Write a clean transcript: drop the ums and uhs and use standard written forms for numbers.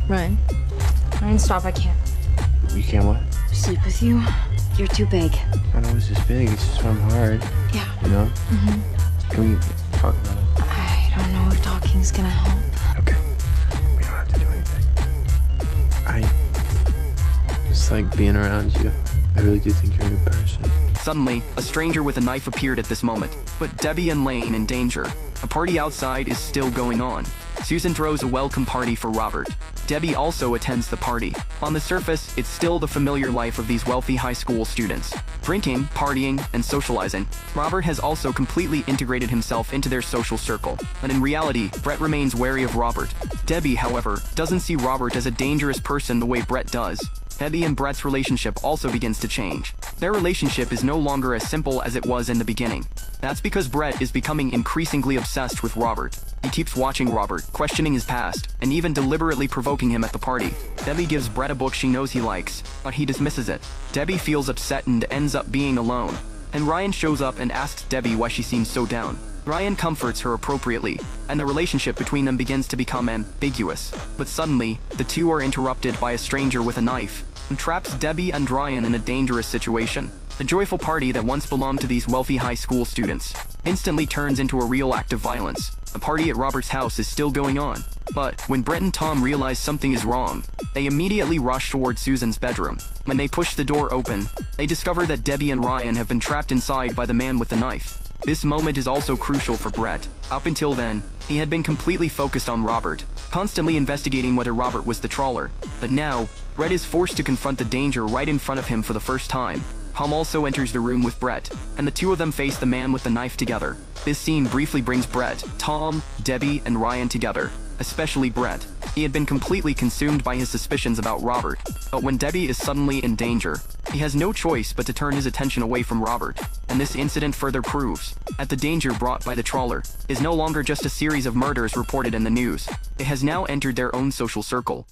Ryan. Ryan, stop. I can't You can't what? sleep with you. You're too big. I know it's this big, it's just I'm hard. Yeah. You know? Can we talk about it? I don't know if talking's gonna help. Okay. We don't have to do anything. I just like being around you. I really do think you're a good person. Suddenly, a stranger with a knife appeared at this moment, but Debbie and Lane in danger. A party outside is still going on. Susan throws a welcome party for Robert. Debbie also attends the party. On the surface, it's still the familiar life of these wealthy high school students. Drinking, partying, and socializing. Robert has also completely integrated himself into their social circle, but in reality, Brett remains wary of Robert. Debbie, however, doesn't see Robert as a dangerous person the way Brett does. Debbie and Brett's relationship also begins to change. Their relationship is no longer as simple as it was in the beginning. That's because Brett is becoming increasingly obsessed with Robert. He keeps watching Robert, questioning his past, and even deliberately provoking him at the party. Debbie gives Brett a book she knows he likes, but he dismisses it. Debbie feels upset and ends up being alone. And Ryan shows up and asks Debbie why she seems so down. Ryan comforts her appropriately, and the relationship between them begins to become ambiguous. But suddenly, the two are interrupted by a stranger with a knife, and traps Debbie and Ryan in a dangerous situation. The joyful party that once belonged to these wealthy high school students instantly turns into a real act of violence. The party at Robert's house is still going on, but when Brett and Tom realize something is wrong, they immediately rush toward Susan's bedroom. When they push the door open, they discover that Debbie and Ryan have been trapped inside by the man with the knife. This moment is also crucial for Brett. Up until then, he had been completely focused on Robert, constantly investigating whether Robert was the trawler. But now, Brett is forced to confront the danger right in front of him for the first time. Tom also enters the room with Brett, and the two of them face the man with the knife together. This scene briefly brings Brett, Tom, Debbie, and Ryan together, especially Brett. He had been completely consumed by his suspicions about Robert, but when Debbie is suddenly in danger, he has no choice but to turn his attention away from Robert. And this incident further proves that the danger brought by the trawler is no longer just a series of murders reported in the news. It has now entered their own social circle.